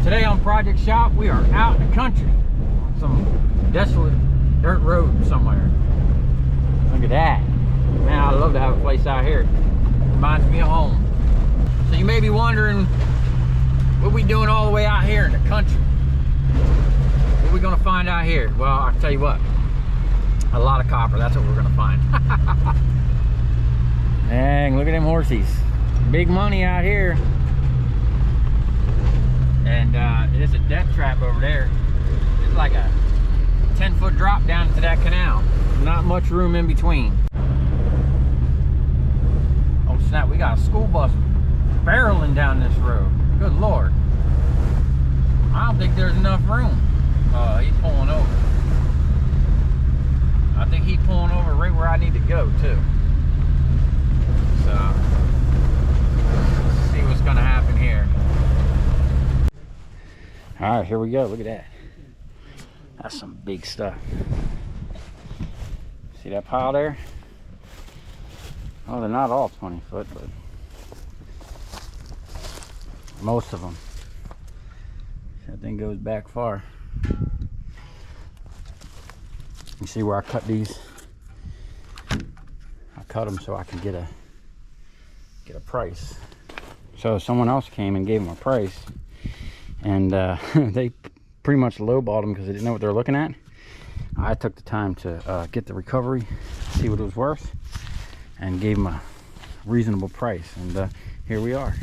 Today on Project Shop, we are out in the country on some desolate dirt road somewhere. Look at that. Man, I'd love to have a place out here. Reminds me of home. So you may be wondering, what we doing all the way out here in the country? What are we gonna find out here? Well, I'll tell you what. A lot of copper, that's what we're gonna find. Dang, look at them horsies. Big money out here. And there's a death trap over there. It's like a 10-foot drop down into that canal. Not much room in between. Oh snap, we got a school bus barreling down this road. Good Lord. I don't think there's enough room. He's pulling over. I think he's pulling over right where I need to go too. So, let's see what's gonna happen here. All right, here we go. Look at that. That's some big stuff. See that pile there? Oh, they're not all 20 foot, but most of them. That thing goes back far. You see where I cut these? I cut them so I can get a price. So someone else came and gave them a price, and they pretty much lowballed them because they didn't know what they're looking at. I took the time to get the recovery, see what it was worth, and gave them a reasonable price, and here we are.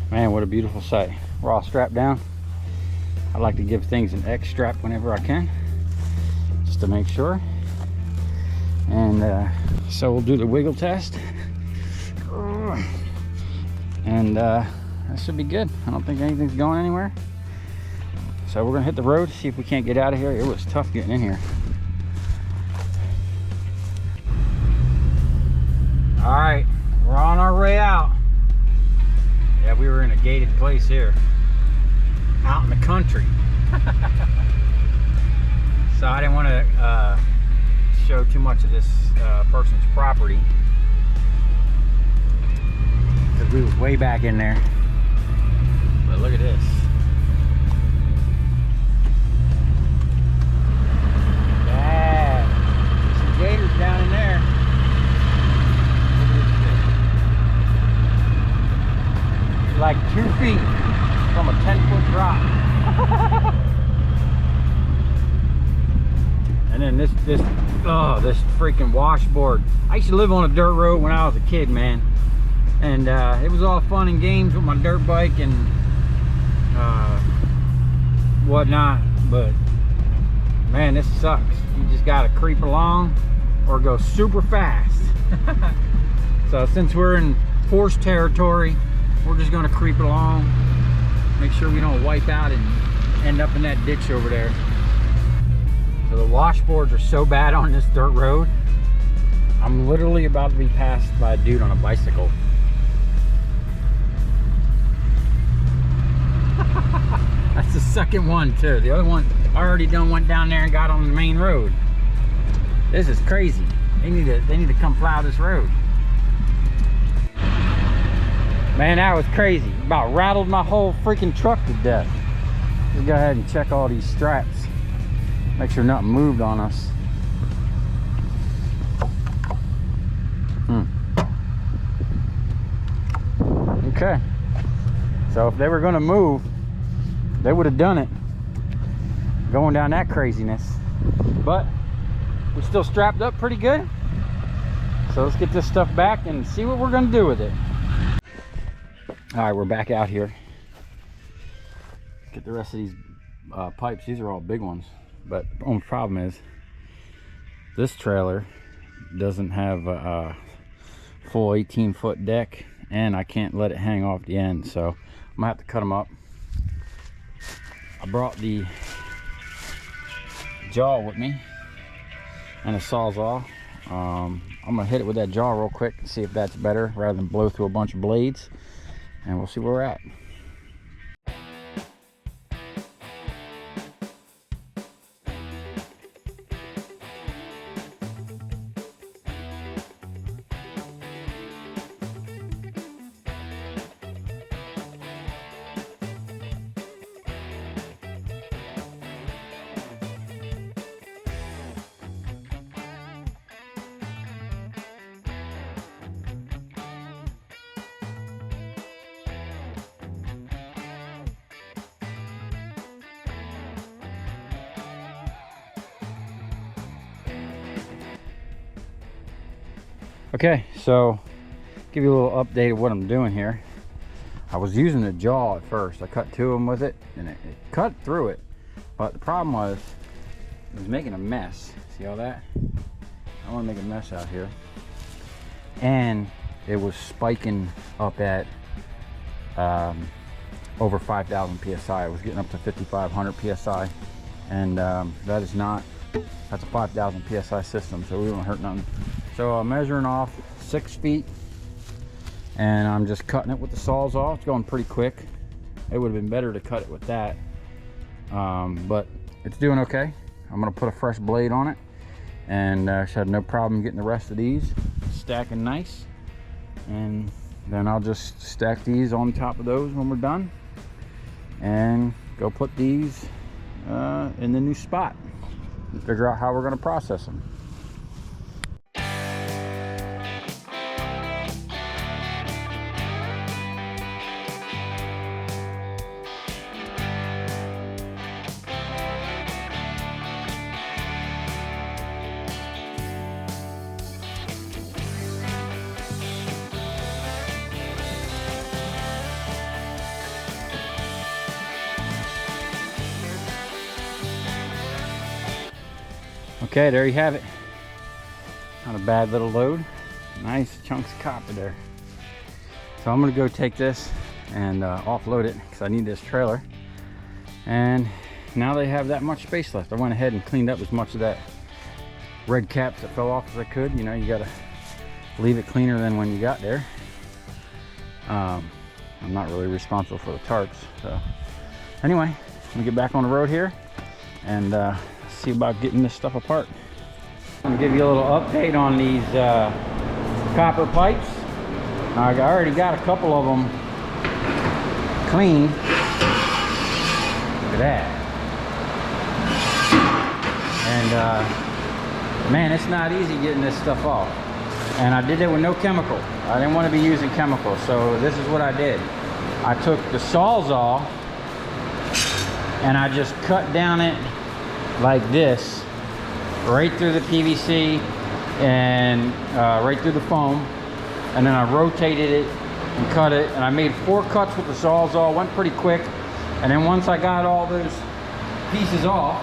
Man, what a beautiful sight. We're all strapped down. I like to give things an X strap whenever I can, just to make sure. And so we'll do the wiggle test. And that should be good. I don't think anything's going anywhere. So we're gonna hit the road, see if we can't get out of here. It was tough getting in here. All right, we're on our way out. Yeah, we were in a gated place here, out in the country. So I didn't want to show too much of this person's property, because we was way back in there. But look at this. Yeah, there's some gators down in there. Like 2 feet from a 10-foot drop. And then this freaking washboard. I used to live on a dirt road when I was a kid, man. And it was all fun and games with my dirt bike and whatnot. But man, this sucks. You just gotta creep along or go super fast. So since we're in horse territory, we're just gonna creep along, make sure we don't wipe out and end up in that ditch over there. So the washboards are so bad on this dirt road. I'm literally about to be passed by a dude on a bicycle. That's the second one too. The other one I already went down there and got on the main road. This is crazy. They need to come plow this road. Man, that was crazy. About rattled my whole freaking truck to death. Let's go ahead and check all these straps. Make sure nothing moved on us. Okay. So if they were gonna move, they would have done it. Going down that craziness. But we're still strapped up pretty good. So let's get this stuff back and see what we're gonna do with it. All right, we're back out here. Get the rest of these pipes. These are all big ones, but the only problem is this trailer doesn't have a full 18-foot deck, and I can't let it hang off the end, so I'm gonna have to cut them up. I brought the jaw with me and a sawzall. I'm gonna hit it with that jaw real quick and see if that's better rather than blow through a bunch of blades, and we'll see where we're at. Okay, so give you a little update of what I'm doing here. I was using the jaw at first. I cut two of them with it, and it cut through it. But the problem was, it was making a mess. See all that? I want to make a mess out here. And it was spiking up at over 5,000 PSI. I was getting up to 5,500 PSI. And that is not, that's a 5,000 PSI system, so we won't hurt nothing. So I'm measuring off 6 feet, and I'm just cutting it with the sawzall. It's going pretty quick. It would have been better to cut it with that, but it's doing okay. I'm gonna put a fresh blade on it, and should have no problem getting the rest of these stacking nice. And then I'll just stack these on top of those when we're done, and go put these in the new spot and figure out how we're gonna process them. Okay, there you have it. Not a bad little load. Nice chunks of copper there. So I'm gonna go take this and offload it because I need this trailer. And now they have that much space left. I went ahead and cleaned up as much of that red caps that fell off as I could. You know, you gotta leave it cleaner than when you got there. I'm not really responsible for the tarps. So anyway, I'm gonna get back on the road here and see about getting this stuff apart. I'm gonna give you a little update on these copper pipes. I already got a couple of them clean. Look at that. And man, it's not easy getting this stuff off. And I did it with no chemical. I didn't want to be using chemicals, so this is what I did. I took the sawzall and I just cut down it like this, right through the PVC and right through the foam, and then I rotated it and cut it, and I made 4 cuts with the sawzall. Went pretty quick. And then once I got all those pieces off,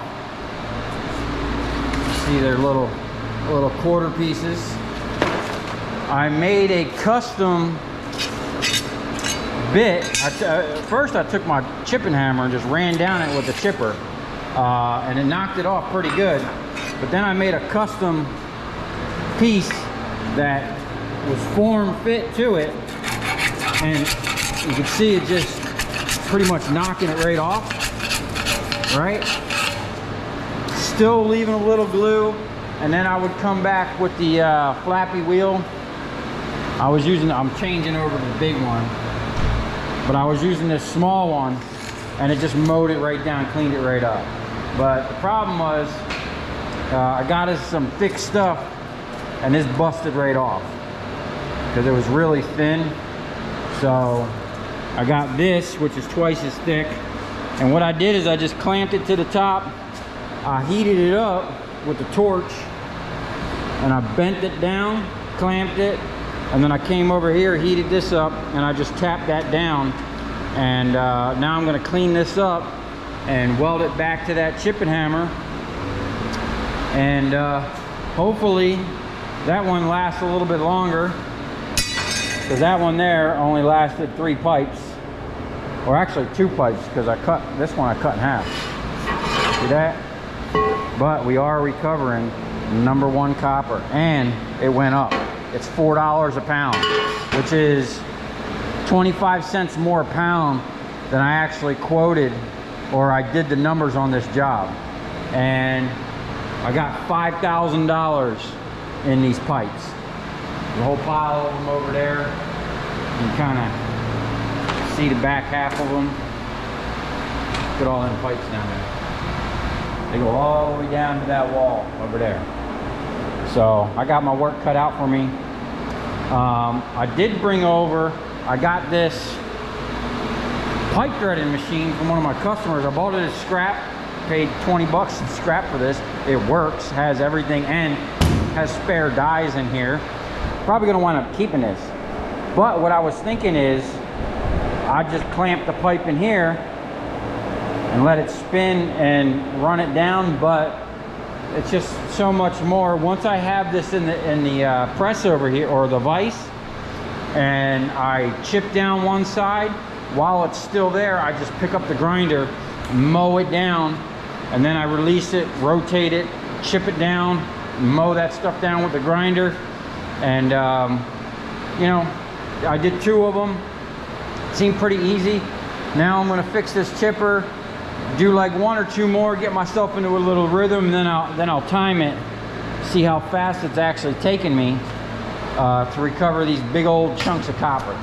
see they're little quarter pieces, I made a custom bit. First I took my chipping hammer and just ran down it with the chipper, and it knocked it off pretty good. But then I made a custom piece that was form fit to it, and you can see it just pretty much knocking it right off, right? Still leaving a little glue, and then I would come back with the flappy wheel. I'm changing over to the big one, but I was using this small one, and it just mowed it right down, cleaned it right up. But the problem was, I got us some thick stuff, and this busted right off because it was really thin. So I got this, which is twice as thick, and what I did is I just clamped it to the top. I heated it up with the torch, and I bent it down clamped it, and then I came over here, heated this up, and I just tapped that down. And now I'm gonna clean this up and weld it back to that chipping hammer. And hopefully that one lasts a little bit longer, because that one there only lasted 3 pipes, or actually 2 pipes, because I cut this one, I cut in half. See that? But we are recovering #1 copper, and it went up. It's $4 a pound, which is 25 cents more a pound than I actually quoted, or I did the numbers on this job. And I got $5,000 in these pipes. The whole pile of them over there. You can kind of see the back half of them. Look at all them pipes down there. They go all the way down to that wall over there. So I got my work cut out for me. I did bring over, I got this pipe threading machine from one of my customers. I bought it as scrap, paid 20 bucks in scrap for this. It works, has everything, and has spare dies in here. Probably gonna wind up keeping this. But what I was thinking is, I just clamp the pipe in here and let it spin and run it down, but it's just so much more. Once I have this in the press over here, or the vise, and I chip down one side, while it's still there, I just pick up the grinder, mow it down, and then I release it, rotate it, chip it down, mow that stuff down with the grinder. And you know, I did 2 of them. Seemed pretty easy. Now I'm gonna fix this chipper, do like 1 or 2 more, get myself into a little rhythm, and then I'll time it, see how fast it's actually taking me to recover these big old chunks of copper.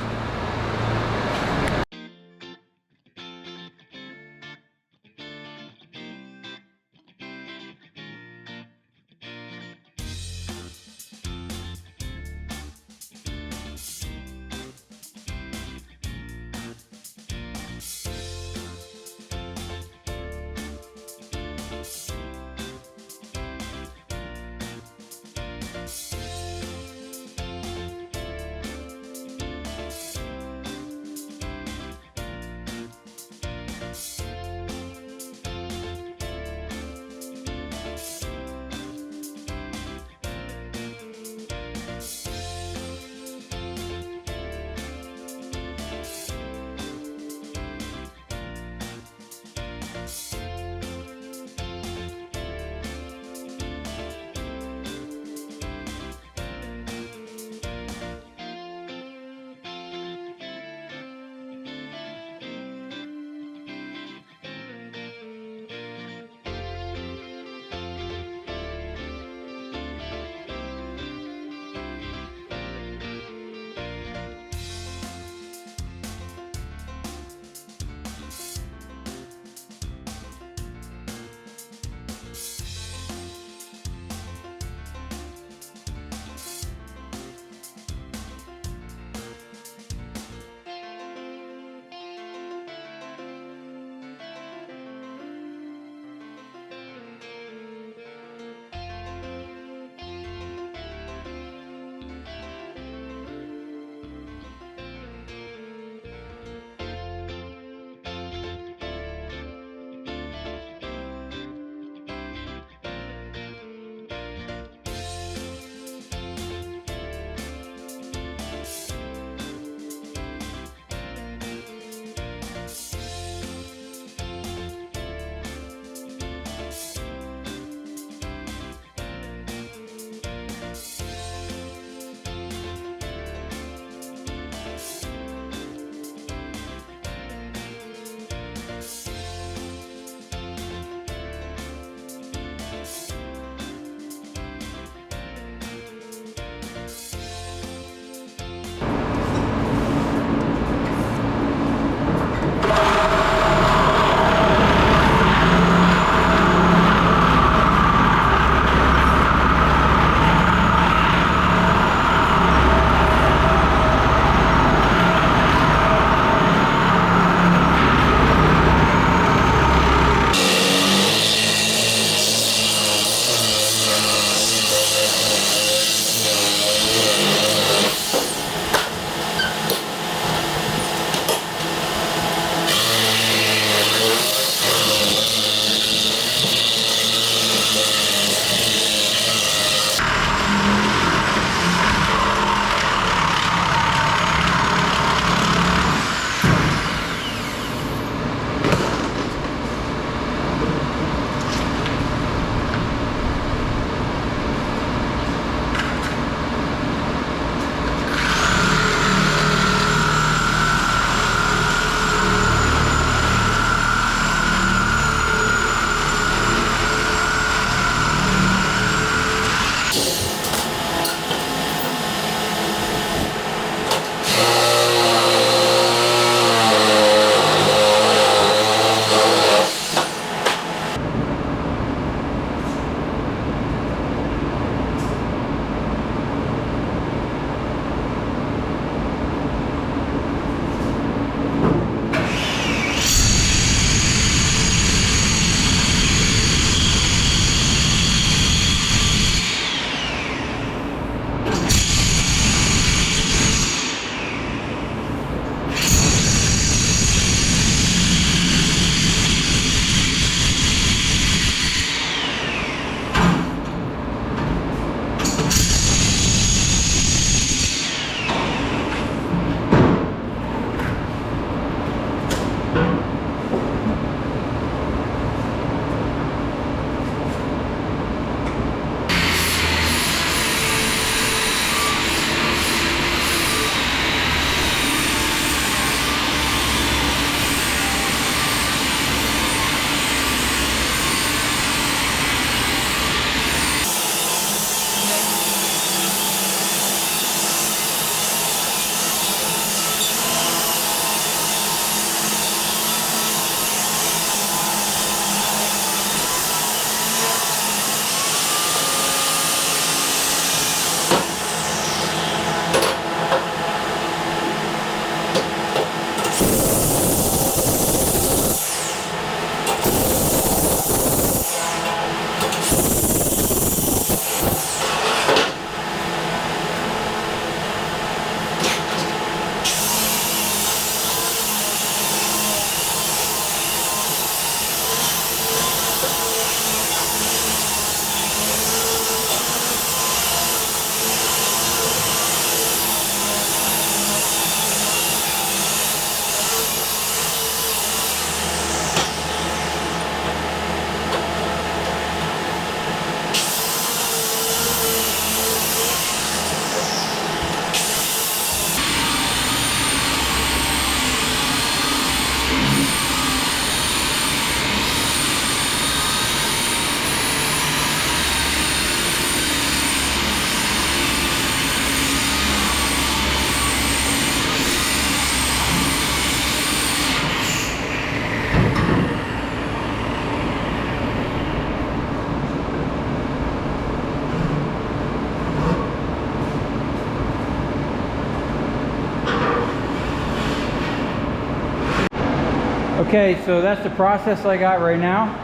Okay, so that's the process I got right now.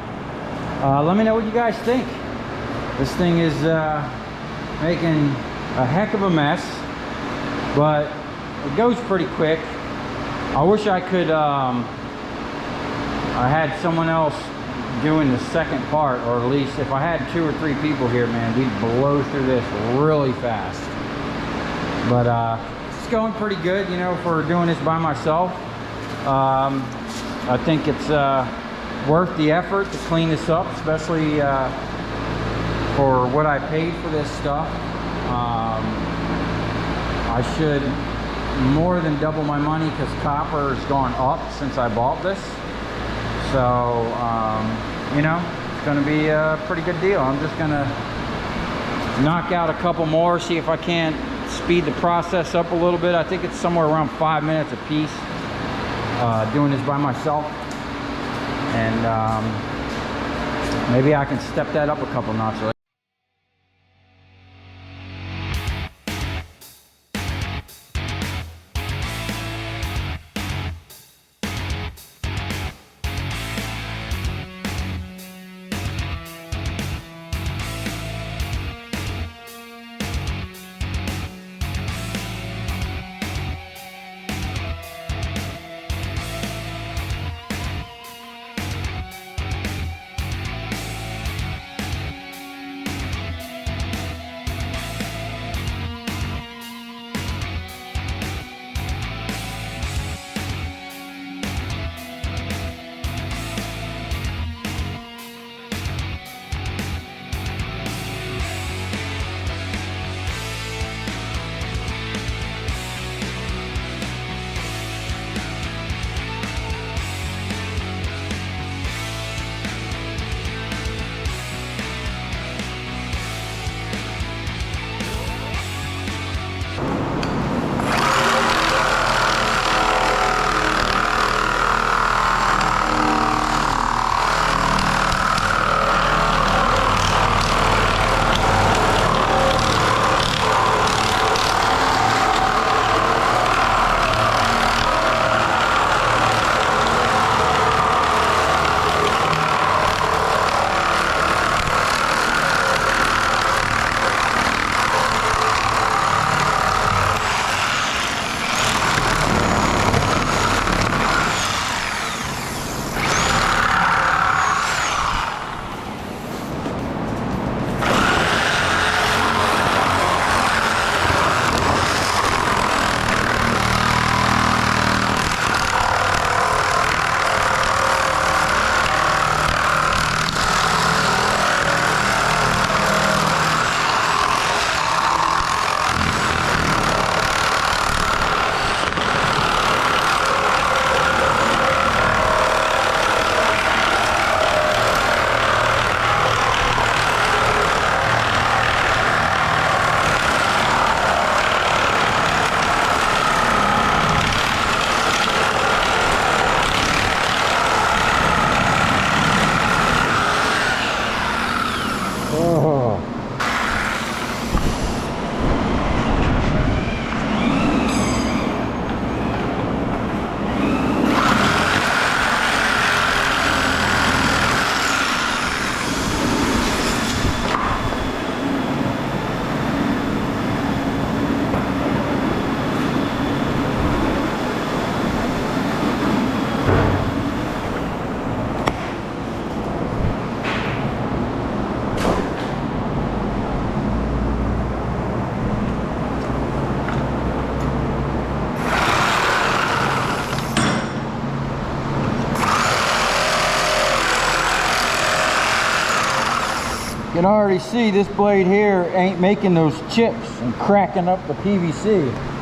Let me know what you guys think. This thing is making a heck of a mess, but it goes pretty quick. I wish I could, I had someone else doing the second part, or at least if I had 2 or 3 people here, man, we'd blow through this really fast. But it's going pretty good, you know, for doing this by myself. I think it's worth the effort to clean this up, especially for what I paid for this stuff. I should more than double my money because copper has gone up since I bought this. So, you know, it's going to be a pretty good deal. I'm just going to knock out a couple more, see if I can't speed the process up a little bit. I think it's somewhere around 5 minutes a piece, doing this by myself. And maybe I can step that up a couple notches. can already see this blade here ain't making those chips and cracking up the PVC.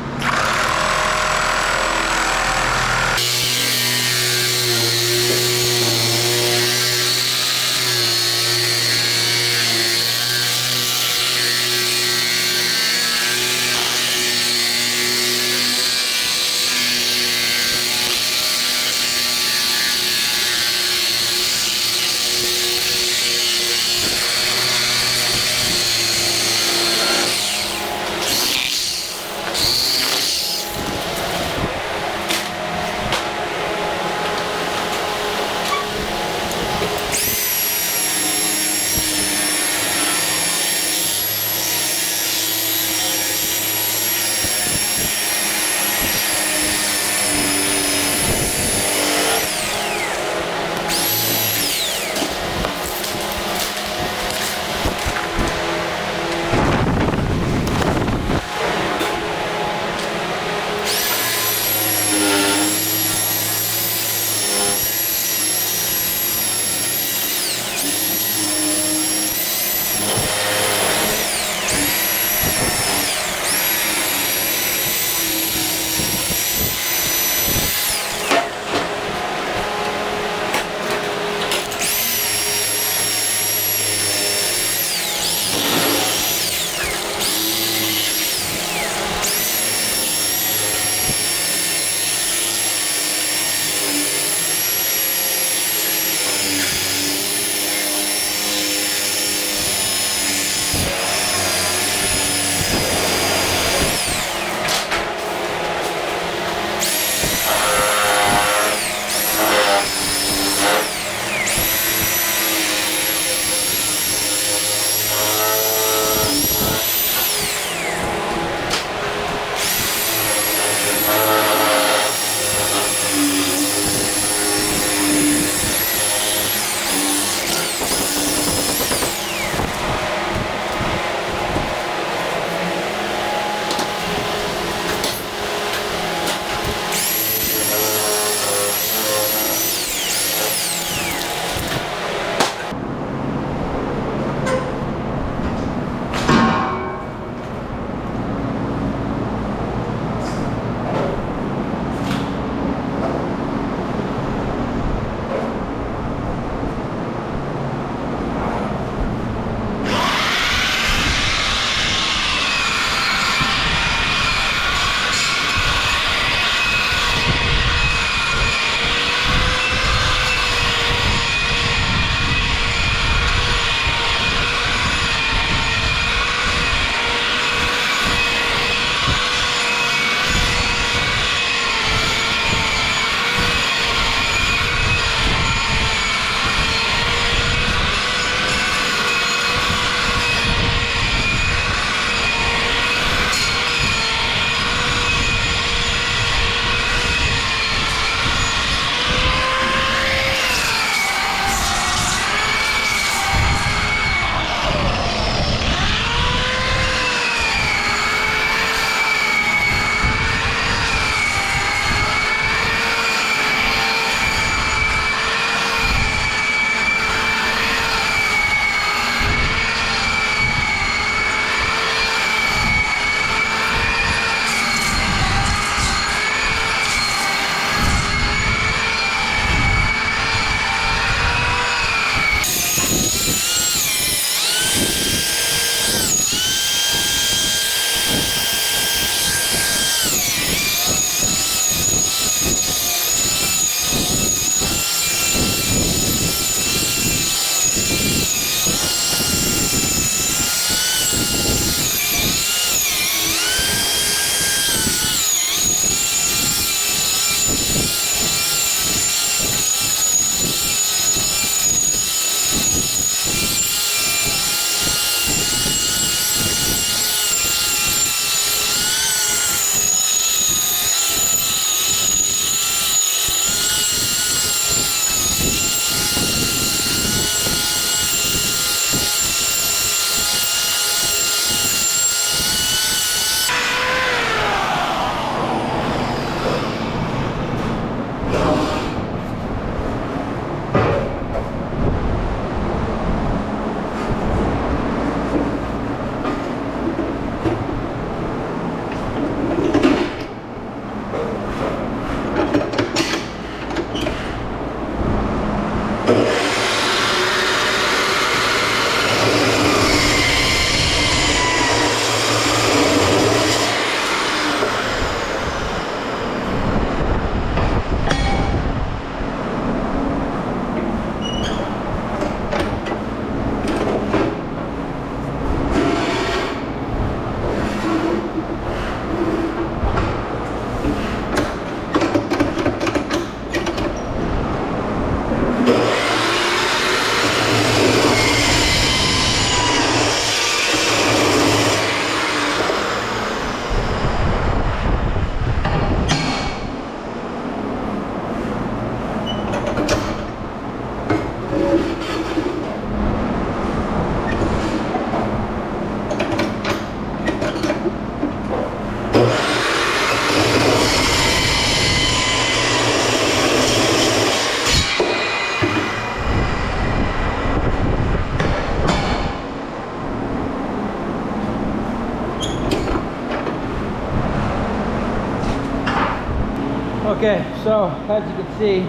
Okay, so as you can see,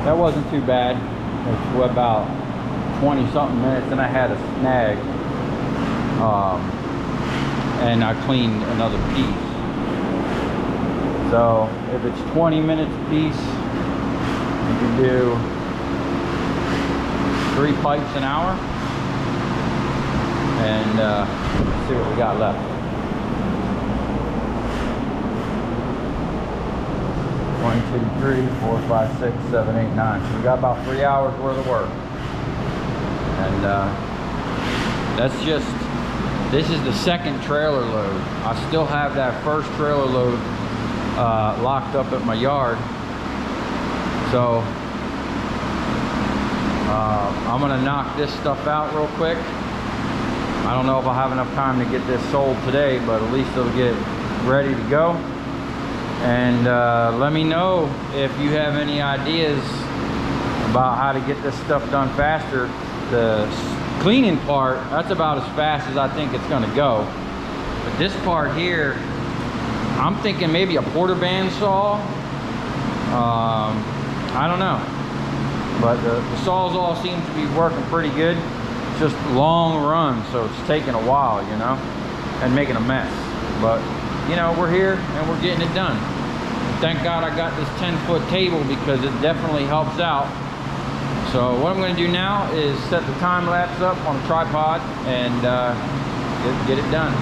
that wasn't too bad. It's about 20 something minutes and I had a snag. And I cleaned another piece. So if it's 20 minutes a piece, you can do 3 pipes an hour. And let's see what we got left. 1, 2, 3, 4, 5, 6, 7, 8, 9. So we got about 3 hours worth of work. And that's just, this is the second trailer load. I still have that first trailer load locked up at my yard. So I'm gonna knock this stuff out real quick. I don't know if I'll have enough time to get this sold today, but at least it'll get ready to go. And let me know if you have any ideas about how to get this stuff done faster. The cleaning part, that's about as fast as I think it's gonna go. But this part here, I'm thinking maybe a porter band saw. I don't know. But the saws all seem to be working pretty good. It's just long run, so it's taking a while, you know, and making a mess. But, you know, we're here and we're getting it done. Thank God I got this 10-foot table because it definitely helps out. So what I'm going to do now is set the time lapse up on a tripod and get it done.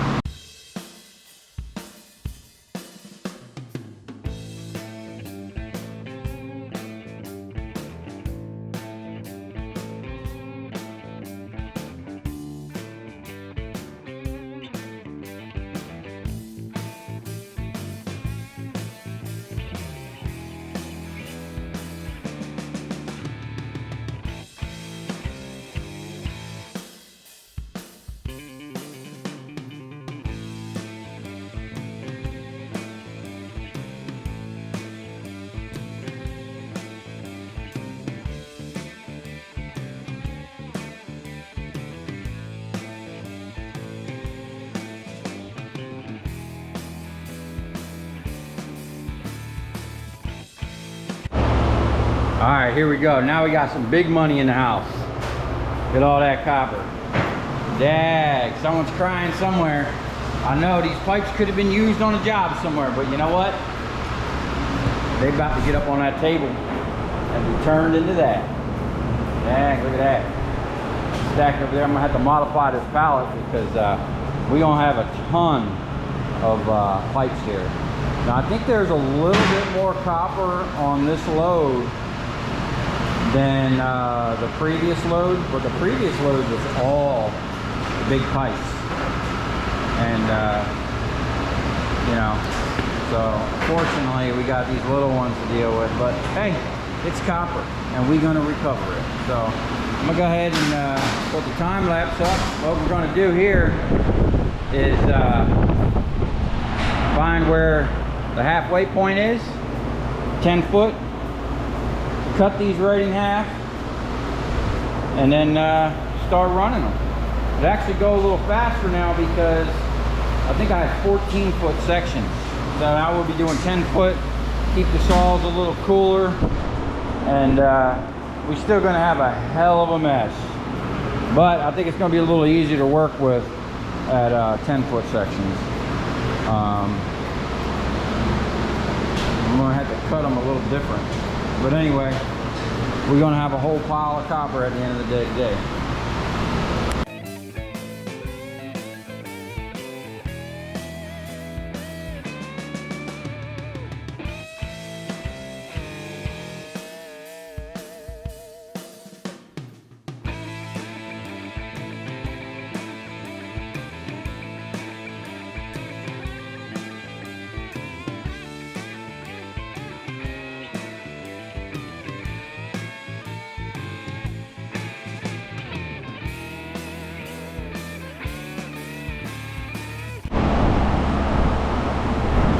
All right, here we go. Now we got some big money in the house. Look at all that copper. Dag, someone's crying somewhere. I know these pipes could have been used on a job somewhere, but you know what? They're about to get up on that table and be turned into that. Dag, look at that. Stacked over there. I'm gonna have to modify this pallet because we're gonna have a ton of pipes here. Now I think there's a little bit more copper on this load than the previous load, but the previous load was all the big pipes. And you know, so fortunately we got these little ones to deal with, but hey, it's copper and we're gonna recover it. So I'm gonna go ahead and put the time lapse up. What we're gonna do here is find where the halfway point is, 10 foot, cut these right in half, and then start running them. It actually go a little faster now because I think I have 14-foot sections. So I will be doing 10 foot, keep the saws a little cooler, and we're still gonna have a hell of a mess. But I think it's gonna be a little easier to work with at 10-foot sections. I'm gonna have to cut them a little different. But anyway, we're gonna have a whole pile of copper at the end of the day today.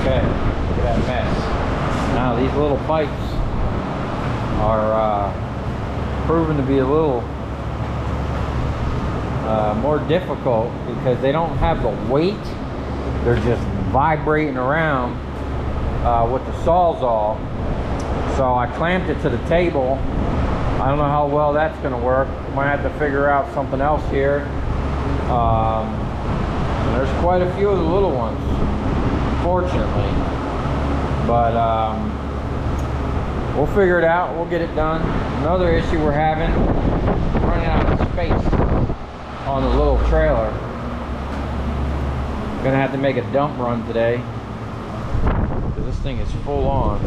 Okay, look at that mess. Now these little pipes are proven to be a little more difficult because they don't have the weight. They're just vibrating around with the Sawzall. So I clamped it to the table. I don't know how well that's going to work. Might have to figure out something else here. There's quite a few of the little ones, fortunately. But we'll figure it out. We'll get it done. Another issue we're having, running out of space on the little trailer. Gonna have to make a dump run today because this thing is full on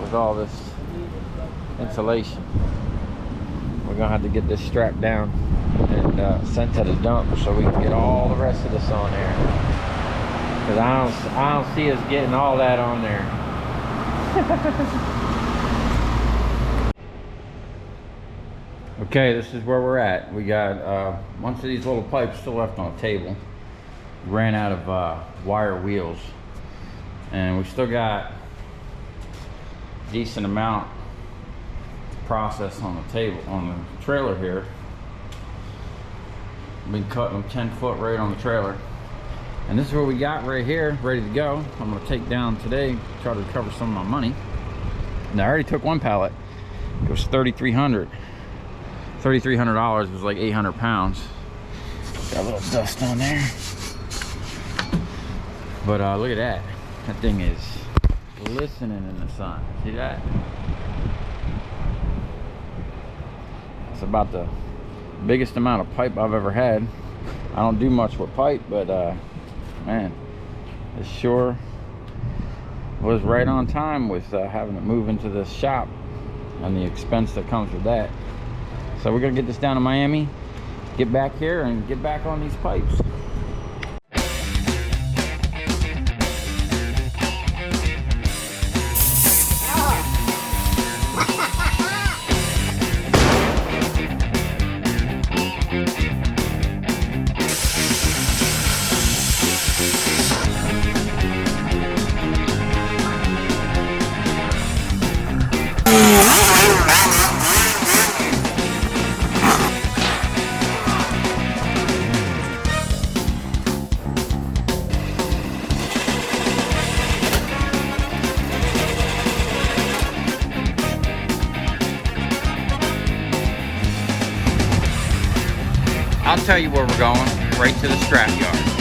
with all this insulation. We're gonna have to get this strapped down and sent to the dump so we can get all the rest of this on there. Because I don't see us getting all that on there. Okay, this is where we're at. We got a bunch of these little pipes still left on the table. Ran out of wire wheels, and we still got a decent amount to process on the table, on the trailer here. Been cutting them 10 foot right on the trailer, and this is what we got right here, ready to go. I'm gonna take down today, try to recover some of my money. And I already took one pallet. It was $3,300. $3,300 was like 800 pounds. Got a little dust on there. But look at that. That thing is glistening in the sun. See that? It's about the biggest amount of pipe I've ever had. I don't do much with pipe, but man, it sure was right on time with having to move into this shop and the expense that comes with that. So we're gonna get this down to Miami, get back here and get back on these pipes. I'll tell you where we're going, right to the scrap yard.